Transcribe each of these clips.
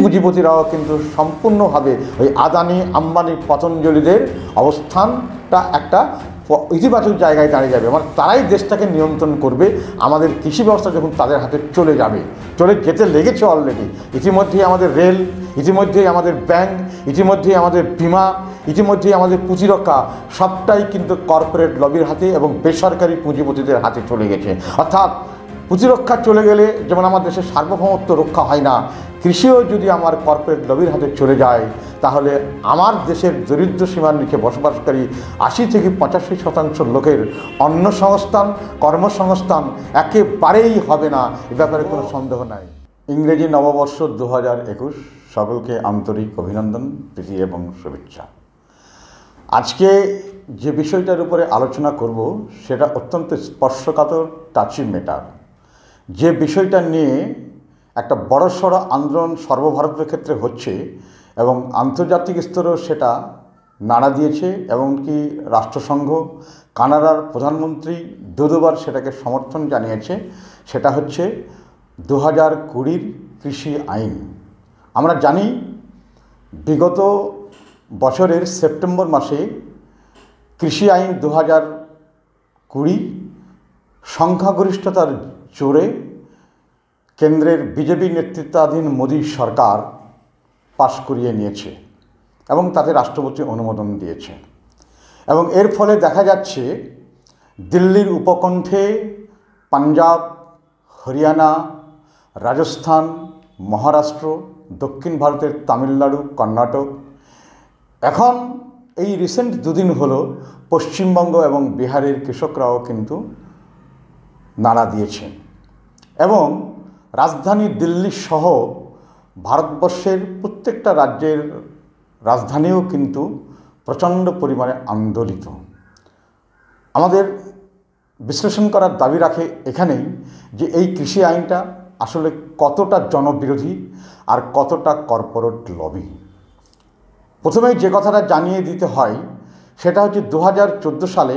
পুঁজিপতিরাও কিন্তু সম্পূর্ণভাবে ওই আদানি আম্বানি পতঞ্জলিদের অবস্থানটা একটা ইতিবাচক জায়গায় দাঁড়িয়ে যাবে। মানে তারাই দেশটাকে নিয়ন্ত্রণ করবে। আমাদের কৃষি ব্যবস্থা যখন তাদের হাতে চলে যাবে, চলে যেতে লেগেছে অলরেডি। ইতিমধ্যেই আমাদের রেল, ইতিমধ্যেই আমাদের ব্যাংক, ইতিমধ্যেই আমাদের বিমা, ইতিমধ্যেই আমাদের পুঁজিরক্ষা সবটাই কিন্তু কর্পোরেট লবির হাতে এবং বেসরকারি পুঁজিপতিদের হাতে চলে গেছে। অর্থাৎ পুঁজিরক্ষা চলে গেলে যেমন আমার দেশের সার্বভৌমত্ব রক্ষা হয় না, কৃষিও যদি আমার কর্পোরেট লবির হাতে চলে যায় তাহলে আমার দেশের দরিদ্র সীমার নিচে বসবাসকারী 80 থেকে 85% লোকের অন্নসংস্থান, কর্মসংস্থান একেবারেই হবে না, এ ব্যাপারে কোনো সন্দেহ নাই। ইংরেজি নববর্ষ 2021 সকলকে আন্তরিক অভিনন্দন, প্রীতি এবং শুভেচ্ছা। আজকে যে বিষয়টার উপরে আলোচনা করব সেটা অত্যন্ত স্পর্শকাতর, টাচি ম্যাটার। যে বিষয়টা নিয়ে একটা বড়সড় আন্দোলন সর্বভারতের ক্ষেত্রে হচ্ছে এবং আন্তর্জাতিক স্তরেও সেটা নাড়া দিয়েছে, এমনকি রাষ্ট্রসংঘ, কানাডার প্রধানমন্ত্রী দুবার সেটাকে সমর্থন জানিয়েছে। সেটা হচ্ছে 2020 কৃষি আইন। আমরা জানি বিগত বছরের সেপ্টেম্বর মাসে কৃষি আইন 2020 সংখ্যাগরিষ্ঠতার জোরে কেন্দ্রের বিজেপি নেতৃত্বাধীন মোদী সরকার পাশ করিয়ে নিয়েছে এবং তাতে রাষ্ট্রপতি অনুমোদন দিয়েছে। এবং এর ফলে দেখা যাচ্ছে দিল্লির উপকণ্ঠে পাঞ্জাব, হরিয়ানা, রাজস্থান, মহারাষ্ট্র, দক্ষিণ ভারতের তামিলনাড়ু, কর্ণাটক, এখন এই রিসেন্ট দুদিন হলো পশ্চিমবঙ্গ এবং বিহারের কৃষকরাও কিন্তু নাড়া দিয়েছে। এবং রাজধানী দিল্লি সহ ভারতবর্ষের প্রত্যেকটা রাজ্যের রাজধানীও কিন্তু প্রচণ্ড পরিমাণে আন্দোলিত। আমাদের বিশ্লেষণ করার দাবি রাখে এখানেই যে এই কৃষি আইনটা আসলে কতটা জনবিরোধী আর কতটা কর্পোরেট লবি। প্রথমেই যে কথাটা জানিয়ে দিতে হয় সেটা হচ্ছে 2014 সালে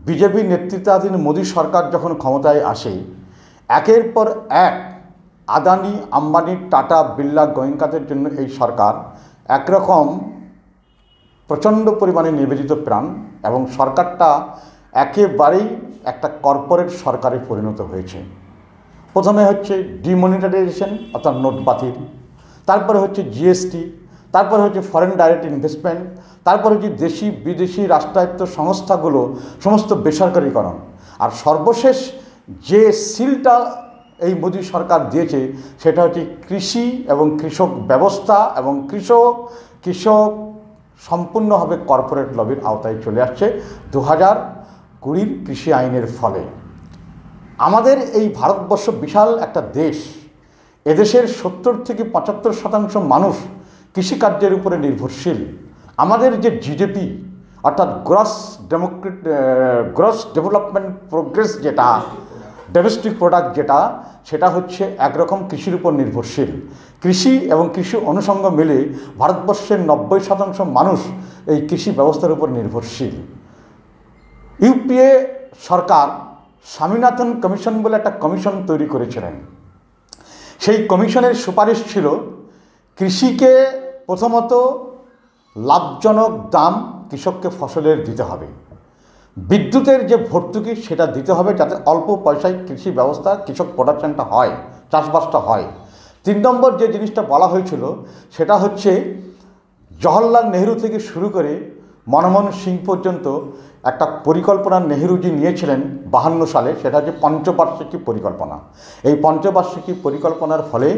বিজেপি নেতৃত্বাধীন মোদী সরকার যখন ক্ষমতায় আসে, একের পর এক আদানি আম্বানি টাটা বিড়লা গোয়েঙ্কাদের জন্য এই সরকার একরকম প্রচণ্ড পরিমাণে নিবেদিত প্রাণ এবং সরকারটা একেবারেই একটা কর্পোরেট সরকারে পরিণত হয়েছে। প্রথমে হচ্ছে ডিমনিটাইজেশন অর্থাৎ নোট বাতিল, তারপরে হচ্ছে জিএসটি, তারপরে হচ্ছে ফরেন ডাইরেক্ট ইনভেস্টমেন্ট, তারপরে হচ্ছে দেশি বিদেশি রাষ্ট্রায়ত্ত সংস্থাগুলো সমস্ত বেসরকারীকরণ, আর সর্বশেষ যে সিলটা এই মোদী সরকার দিয়েছে সেটা হচ্ছে কৃষি এবং কৃষক ব্যবস্থা এবং কৃষক সম্পূর্ণভাবে কর্পোরেট লবির আওতায় চলে আসছে 2020 কৃষি আইনের ফলে। আমাদের এই ভারতবর্ষ বিশাল একটা দেশ, এদেশের 70 থেকে 75% মানুষ কৃষিকার্যের উপরে নির্ভরশীল। আমাদের যে জিডিপি অর্থাৎ গ্রস ডেভেলপমেন্ট প্রোগ্রেস, যেটা ডোমেস্টিক প্রোডাক্ট, সেটা হচ্ছে একরকম কৃষির উপর নির্ভরশীল। কৃষি এবং কৃষি অনুষঙ্গ মিলে ভারতবর্ষের 90% মানুষ এই কৃষি ব্যবস্থার উপর নির্ভরশীল। ইউপিএ সরকার স্বামীনাথন কমিশন বলে একটা কমিশন তৈরি করেছিলেন। সেই কমিশনের সুপারিশ ছিল কৃষিকে প্রথমত লাভজনক দাম কৃষককে ফসলের দিতে হবে, বিদ্যুতের যে ভর্তুকি সেটা দিতে হবে যাতে অল্প পয়সায় কৃষি ব্যবস্থা কৃষক প্রোডাকশনটা হয়, চাষবাসটা হয়। 3 নম্বর যে জিনিসটা বলা হয়েছিল সেটা হচ্ছে জওহরলাল নেহরু থেকে শুরু করে মনমোহন সিং পর্যন্ত একটা পরিকল্পনা নেহরুজি নিয়েছিলেন 52 সালে, সেটা হচ্ছে পঞ্চবার্ষিকী পরিকল্পনা। এই পঞ্চবার্ষিকী পরিকল্পনার ফলে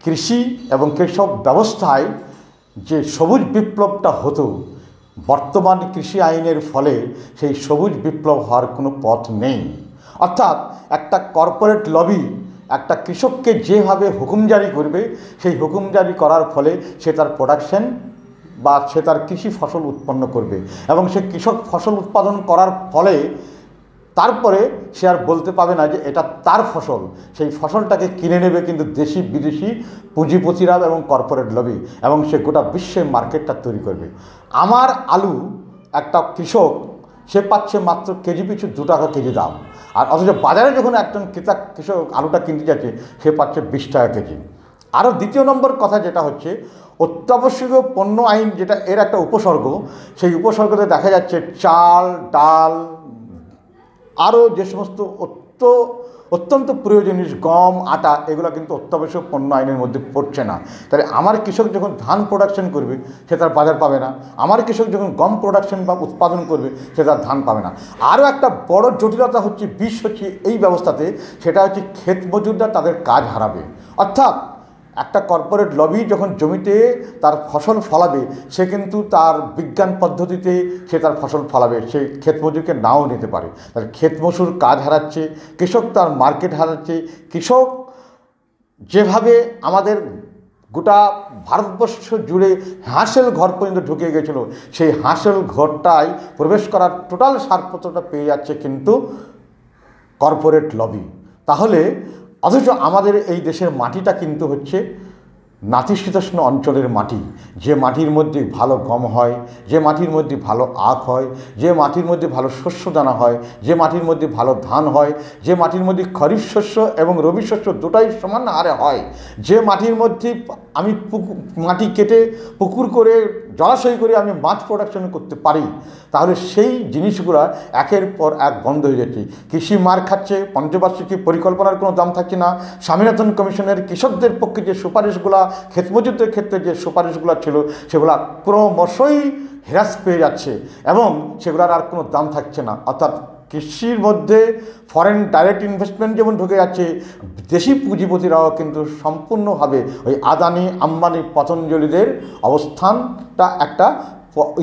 কৃষি এবং কৃষক ব্যবস্থায় যে সবুজ বিপ্লবটা হতো, বর্তমান কৃষি আইনের ফলে সেই সবুজ বিপ্লব হওয়ার কোনো পথ নেই। অর্থাৎ একটা কর্পোরেট লবি একটা কৃষককে যেভাবে হুকুম জারি করবে, সেই হুকুম জারি করার ফলে সে তার প্রোডাকশন বা সে তার কৃষি ফসল উৎপন্ন করবে এবং সে কৃষক ফসল উৎপাদন করার ফলে তারপরে সে আর বলতে পাবে না যে এটা তার ফসল। সেই ফসলটাকে কিনে নেবে কিন্তু দেশি বিদেশি পুঁজিপতিরা এবং কর্পোরেট লবি, এবং সে গোটা বিশ্বে মার্কেটটা তৈরি করবে। আমার আলু একটা কৃষক সে পাচ্ছে মাত্র কেজি পিছু 2 টাকা কেজি দাম, আর অথচ বাজারে যখন একজন কৃষক আলুটা কিনতে যাচ্ছে সে পাচ্ছে 20 টাকা কেজি। আরও দ্বিতীয় নম্বর কথা যেটা হচ্ছে অত্যাবশ্যকীয় পণ্য আইন, যেটা এর একটা উপসর্গ, সেই উপসর্গতে দেখা যাচ্ছে চাল, ডাল, আরও যে সমস্ত অত্যন্ত প্রয়োজনীয় জিনিস, গম, আটা, এগুলো কিন্তু অত্যাবশ্যক পণ্য আইনের মধ্যে পড়ছে না। তাহলে আমার কৃষক যখন ধান প্রোডাকশন করবে সে তার বাজার পাবে না, আমার কৃষক যখন গম প্রোডাকশন বা উৎপাদন করবে সে তার ধান পাবে না। আরও একটা বড় জটিলতা হচ্ছে, বিষ হচ্ছে এই ব্যবস্থাতে, সেটা হচ্ছে ক্ষেত মজুররা তাদের কাজ হারাবে। অর্থাৎ একটা কর্পোরেট লবি যখন জমিতে তার ফসল ফলাবে, সে কিন্তু তার বিজ্ঞান পদ্ধতিতে সে তার ফসল ফলাবে, সে ক্ষেত মজুরকে নাও নিতে পারে। তার ক্ষেত মজুর কাজ হারাচ্ছে, কৃষক তার মার্কেট হারাচ্ছে। কৃষক যেভাবে আমাদের গোটা ভারতবর্ষ জুড়ে হাসেল ঘর পর্যন্ত ঢুকে গেছিলো, সেই হাসেল ঘরটাই প্রবেশ করার টোটাল ছাড়পত্রটা পেয়ে যাচ্ছে কিন্তু কর্পোরেট লবি। তাহলে অথচ আমাদের এই দেশের মাটিটা কিন্তু হচ্ছে নাতিশীতোষ্ণ অঞ্চলের মাটি, যে মাটির মধ্যে ভালো গম হয়, যে মাটির মধ্যে ভালো আখ হয়, যে মাটির মধ্যে ভালো শস্য দানা হয়, যে মাটির মধ্যে ভালো ধান হয়, যে মাটির মধ্যে খরিফ শস্য এবং রবি শস্য দুটাই সমান হারে হয়, যে মাটির মধ্যে আমি মাটি কেটে পুকুর করে জলাশয় করে আমি মাছ প্রোডাকশন করতে পারি, তাহলে সেই জিনিসগুলো একের পর এক বন্ধ হয়ে যাচ্ছে। কৃষি মার খাচ্ছে, পঞ্চবার্ষিকী পরিকল্পনার কোনো দাম থাকছে না, স্বামীনাথন কমিশনের কৃষকদের পক্ষে যে সুপারিশগুলো, ক্ষেত মজুরদের ক্ষেত্রে যে সুপারিশগুলো ছিল, সেগুলো ক্রমশই হ্রাস পেয়ে যাচ্ছে এবং সেগুলোর আর কোনো দাম থাকছে না। অর্থাৎ কৃষির মধ্যে ফরেন ডাইরেক্ট ইনভেস্টমেন্ট যেমন ঢুকে যাচ্ছে, দেশি পুঁজিপতিরাও কিন্তু সম্পূর্ণভাবে ওই আদানি, আম্বানি, পতঞ্জলিদের অবস্থানটা একটা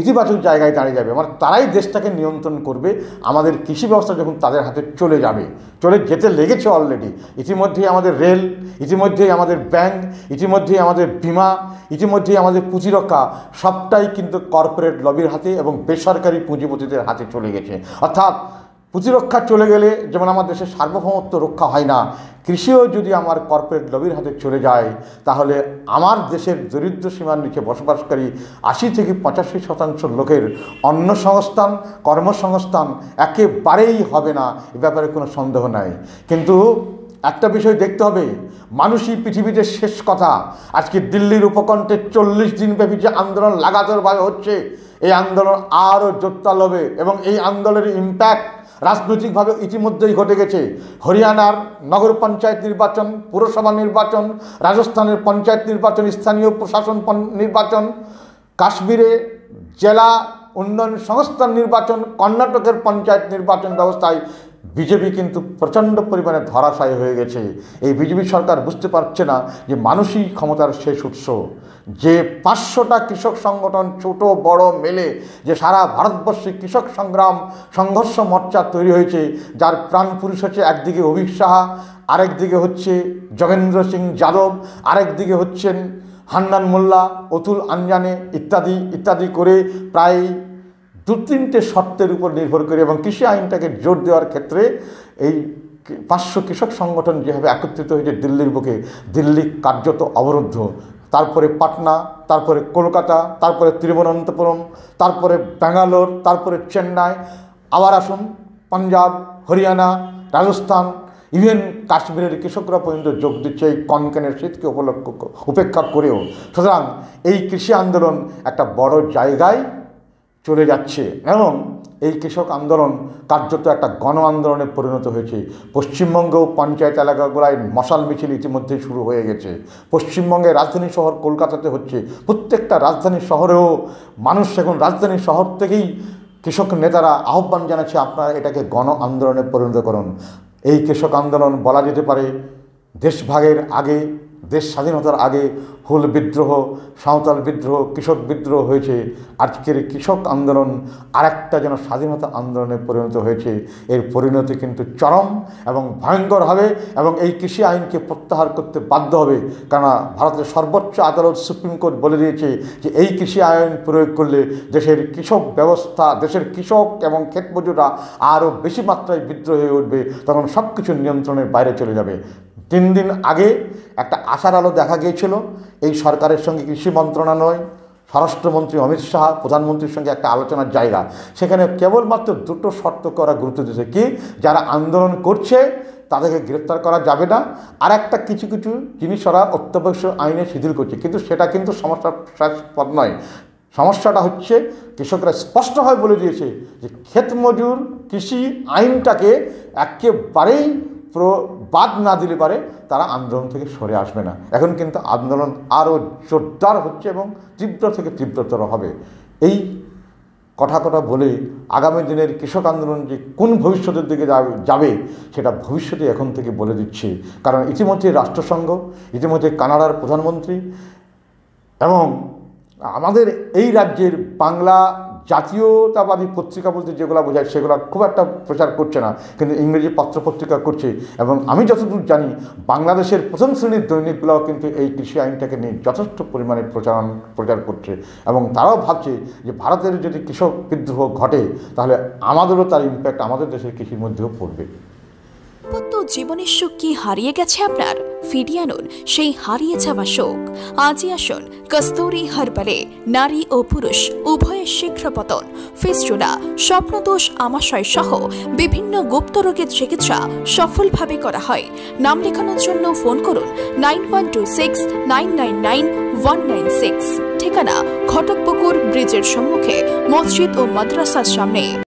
ইতিবাচক জায়গায় দাঁড়িয়ে যাবে। মানে তারাই দেশটাকে নিয়ন্ত্রণ করবে। আমাদের কৃষি ব্যবস্থা যখন তাদের হাতে চলে যাবে, চলে যেতে লেগেছে অলরেডি, ইতিমধ্যেই আমাদের রেল, ইতিমধ্যেই আমাদের ব্যাংক, ইতিমধ্যেই আমাদের বিমা, ইতিমধ্যেই আমাদের পুঁজিরক্ষা, সবটাই কিন্তু কর্পোরেট লবির হাতে এবং বেসরকারি পুঁজিপতিদের হাতে চলে গেছে। অর্থাৎ পুঁজিরক্ষা চলে গেলে যেমন আমার দেশের সার্বভৌমত্ব রক্ষা হয় না, কৃষিও যদি আমার কর্পোরেট লবির হাতে চলে যায়, তাহলে আমার দেশের দরিদ্র সীমার নিচে বসবাসকারী 80 থেকে 85% লোকের অন্নসংস্থান, কর্মসংস্থান একেবারেই হবে না, এ ব্যাপারে কোনো সন্দেহ নাই। কিন্তু একটা বিষয় দেখতে হবে, মানুষই পৃথিবীতে শেষ কথা। আজকে দিল্লির উপকণ্ঠে 40 দিনব্যাপী যে আন্দোলন লাগাতারভাবে হচ্ছে, এই আন্দোলন আরও জোরদার হবে এবং এই আন্দোলনের ইম্প্যাক্ট রাজনৈতিকভাবে ইতিমধ্যেই ঘটে গেছে। হরিয়ানার নগর পঞ্চায়েত নির্বাচন, পুরসভা নির্বাচন, রাজস্থানের পঞ্চায়েত নির্বাচন, স্থানীয় প্রশাসন নির্বাচন, কাশ্মীরে জেলা উন্নয়ন সংস্থার নির্বাচন, কর্ণাটকের পঞ্চায়েত নির্বাচন ব্যবস্থায় বিজেপি কিন্তু প্রচণ্ড পরিমাণে ধরাশায়ী হয়ে গেছে। এই বিজেপি সরকার বুঝতে পারছে না যে মানুষই ক্ষমতার শেষ উৎস। যে 500টা কৃষক সংগঠন ছোট বড় মেলে যে সারা ভারতবর্ষে কৃষক সংগ্রাম সংঘর্ষ মোর্চা তৈরি হয়েছে, যার প্রাণ পুরুষ হচ্ছে একদিকে অমিত শাহ, আরেকদিকে হচ্ছে যোগেন্দ্র সিং যাদব, আরেকদিকে হচ্ছেন হান্নান মোল্লা, অতুল আঞ্জানে ইত্যাদি ইত্যাদি করে প্রায় 2-3টে শর্তের উপর নির্ভর করে এবং কৃষি আইনটাকে জোর দেওয়ার ক্ষেত্রে এই 500 কৃষক সংগঠন যেভাবে একত্রিত হয়েছে দিল্লির বুকে, দিল্লি কার্যত অবরুদ্ধ। তারপরে পাটনা, তারপরে কলকাতা, তারপরে তিরুবনন্তপুরম, তারপরে ব্যাঙ্গালোর, তারপরে চেন্নাই, আবার আসুন পাঞ্জাব, হরিয়ানা, রাজস্থান, ইভেন কাশ্মীরের কৃষকরা পর্যন্ত যোগ দিচ্ছে এই কনকনের শীতকে উপেক্ষা করেও। সুতরাং এই কৃষি আন্দোলন একটা বড় জায়গায় চলে যাচ্ছে এবং এই কৃষক আন্দোলন কার্যত একটা গণ আন্দোলনে পরিণত হয়েছে। পশ্চিমবঙ্গেও পঞ্চায়েত এলাকাগুলোয় মশাল মিছিল ইতিমধ্যেই শুরু হয়ে গেছে। পশ্চিমবঙ্গের রাজধানী শহর কলকাতাতে হচ্ছে, প্রত্যেকটা রাজধানী শহরেও মানুষ এখন রাজধানী শহর থেকেই কৃষক নেতারা আহ্বান জানাচ্ছে আপনারা এটাকে গণ আন্দোলনে পরিণত করুন। এই কৃষক আন্দোলন বলা যেতে পারে দেশভাগের আগে, দেশ স্বাধীনতার আগে হুল বিদ্রোহ, সাঁওতাল বিদ্রোহ, কৃষক বিদ্রোহ হয়েছে। আজকের কৃষক আন্দোলন আরেকটা যেন স্বাধীনতা আন্দোলনে পরিণত হয়েছে। এর পরিণতি কিন্তু চরম এবং ভয়ঙ্কর হবে এবং এই কৃষি আইনকে প্রত্যাহার করতে বাধ্য হবে। কেননা ভারতের সর্বোচ্চ আদালত সুপ্রিম কোর্ট বলে দিয়েছে যে এই কৃষি আইন প্রয়োগ করলে দেশের কৃষক ব্যবস্থা, দেশের কৃষক এবং ক্ষেত মজুররা আরও বেশি মাত্রায় বিদ্রোহ হয়ে উঠবে, তখন সব কিছু নিয়ন্ত্রণের বাইরে চলে যাবে। 3 দিন আগে একটা আশার আলো দেখা গিয়েছিল এই সরকারের সঙ্গে কৃষি মন্ত্রণালয়, স্বরাষ্ট্রমন্ত্রী অমিত শাহ, প্রধানমন্ত্রীর সঙ্গে একটা আলোচনার জায়গা। সেখানে কেবলমাত্র 2টো শর্তকে ওরা গুরুত্ব দিয়েছে, কি যারা আন্দোলন করছে তাদেরকে গ্রেপ্তার করা যাবে না। আর একটা কিছু কিছু জিনিস ওরা অত্যাবশ্যক আইনে শিথিল করছে, কিন্তু সেটা কিন্তু সমস্যার পথ নয়। সমস্যাটা হচ্ছে কৃষকরা স্পষ্টভাবে বলে দিয়েছে যে ক্ষেত মজুর কৃষি আইনটাকে একেবারেই বাদ না দিলে পারে তারা আন্দোলন থেকে সরে আসবে না। এখন কিন্তু আন্দোলন আরও জোরদার হচ্ছে এবং তীব্র থেকে তীব্রতর হবে। এই কথা বলে আগামী দিনের কৃষক আন্দোলন যে কোন ভবিষ্যতের দিকে যাবে সেটা ভবিষ্যতে এখন থেকে বলে দিচ্ছে। কারণ ইতিমধ্যে রাষ্ট্রসংঘ, ইতিমধ্যে কানাডার প্রধানমন্ত্রী এবং আমাদের এই রাজ্যের বাংলা জাতীয়তাবাদী পত্রিকা বলতে যেগুলো বোঝায় সেগুলো খুব একটা প্রচার করছে না, কিন্তু ইংরেজি পত্রপত্রিকা করছে। এবং আমি যতদূর জানি বাংলাদেশের প্রথম শ্রেণীর দৈনিকগুলোও কিন্তু এই কৃষি আইনটাকে নিয়ে যথেষ্ট পরিমাণে প্রচার করছে এবং তারাও ভাবছে যে ভারতের যদি কৃষক বিদ্রোহ ঘটে তাহলে আমাদেরও তার ইম্প্যাক্ট আমাদের দেশের কৃষির মধ্যেও পড়বে। দাম্পত্য জীবনের সুখ কি হারিয়ে গেছে আপনার? ফিরিয়ে আনুন সেই হারিয়ে যাওয়া সুখ। আজই আসুন কস্তুরী হার্বালে নারী ও পুরুষ উভয়ের শীঘ্র পতন, ফিস্টুলা, স্বপ্নদোষ, আমাশয় সহ বিভিন্ন গুপ্ত রোগের চিকিৎসা সফলভাবে করা হয়। নাম লেখানোর জন্য ফোন করুন 9126999196। ঠিকানা ঘটকপুকুর ব্রিজের সম্মুখে, মসজিদ ও মাদ্রাসার সামনে।